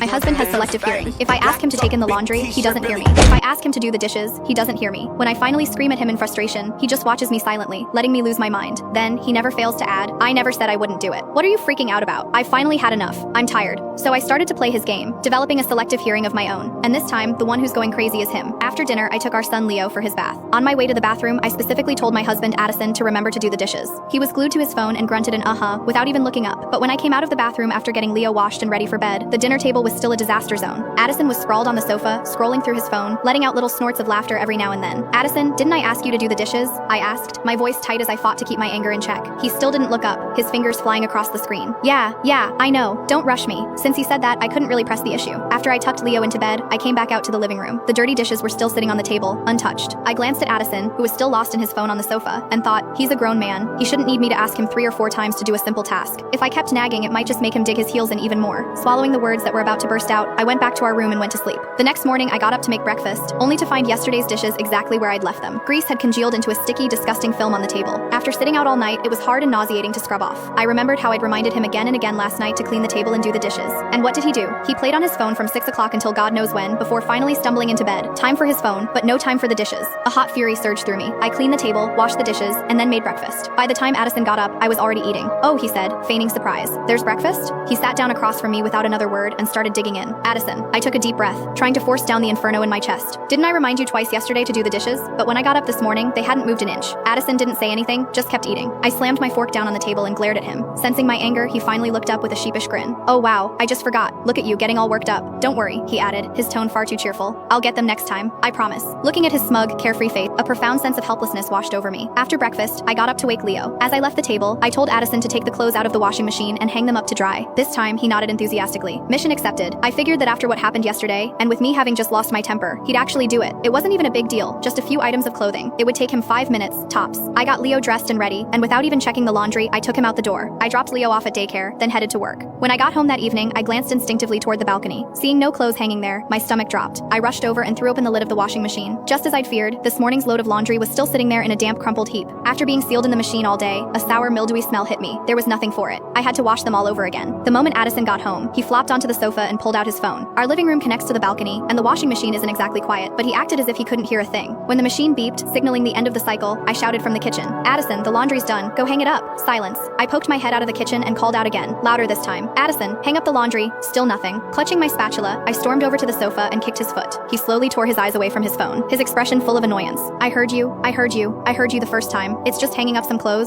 My husband has selective hearing. If I ask him to take in the laundry, he doesn't hear me. If I ask him to do the dishes, he doesn't hear me. When I finally scream at him in frustration, he just watches me silently, letting me lose my mind. Then, he never fails to add, "I never said I wouldn't do it." What are you freaking out about? I finally had enough. I'm tired. So I started to play his game, developing a selective hearing of my own. And this time, the one who's going crazy is him. After dinner, I took our son Leo for his bath. On my way to the bathroom, I specifically told my husband Addison to remember to do the dishes. He was glued to his phone and grunted an uh-huh without even looking up. But when I came out of the bathroom after getting Leo washed and ready for bed, the dinner table was still a disaster zone. Addison was sprawled on the sofa, scrolling through his phone, letting out little snorts of laughter every now and then. "Addison, didn't I ask you to do the dishes?" I asked, my voice tight as I fought to keep my anger in check. He still didn't look up, his fingers flying across the screen. Yeah, I know, don't rush me." Since he said that, I couldn't really press the issue. After I tucked Leo into bed, I came back out to the living room. The dirty dishes were still sitting on the table, untouched. I glanced at Addison, who was still lost in his phone on the sofa, and thought, he's a grown man. He shouldn't need me to ask him 3 or 4 times to do a simple task. If I kept nagging, it might just make him dig his heels in even more. Swallowing the words that were about to burst out, I went back to our room and went to sleep. The next morning, I got up to make breakfast, only to find yesterday's dishes exactly where I'd left them. Grease had congealed into a sticky, disgusting film on the table. After sitting out all night, it was hard and nauseating to scrub off. I remembered how I'd reminded him again and again last night to clean the table and do the dishes. And what did he do? He played on his phone from 6 o'clock until God knows when, before finally stumbling into bed. Time for his phone, but no time for the dishes. A hot fury surged through me. I cleaned the table, washed the dishes, and then made breakfast. By the time Addison got up, I was already eating. "Oh," he said, feigning surprise. "There's breakfast?" He sat down across from me without another word and started digging in. "Addison." I took a deep breath, trying to force down the inferno in my chest. "Didn't I remind you twice yesterday to do the dishes?" But when I got up this morning, they hadn't moved an inch. Addison didn't say anything, just kept eating. I slammed my fork down on the table and glared at him. Sensing my anger, he finally looked up with a sheepish grin. "Oh wow, I just forgot. Look at you getting all worked up. Don't worry," he added, his tone far too cheerful. "I'll get them next time, I promise." Looking at his smug, carefree face, a profound sense of helplessness washed over me. After breakfast, I got up to wake Leo. As I left the table, I told Addison to take the clothes out of the washing machine and hang them up to dry. This time, he nodded enthusiastically. Mission accepted. I figured that after what happened yesterday, and with me having just lost my temper, he'd actually do it. It wasn't even a big deal, just a few items of clothing. It would take him 5 minutes, tops. I got Leo dressed and ready, and without even checking the laundry, I took him out the door. I dropped Leo off at daycare, then headed to work. When I got home that evening, I glanced instinctively toward the balcony. Seeing no clothes hanging there, my stomach dropped. I rushed over and threw open the lid of the washing machine. Just as I'd feared, this morning's load of laundry was still sitting there in a damp, crumpled heap. After being sealed in the machine all day, a sour, mildewy smell hit me. There was nothing for it. I had to wash them all over again. The moment Addison got home, he flopped onto the sofa and pulled out his phone. Our living room connects to the balcony, and the washing machine isn't exactly quiet, but he acted as if he couldn't hear a thing. When the machine beeped, signaling the end of the cycle, I shouted from the kitchen, "Addison, the laundry's done. Go hang it up." Silence. I poked my head out of the kitchen and called out again, louder this time. "Addison, hang up the laundry." Still nothing. Clutching my spatula, I stormed over to the sofa and kicked his foot. He slowly tore his eyes away from his phone, his expression full of annoyance. I heard you the first time. It's just hanging up some clothes."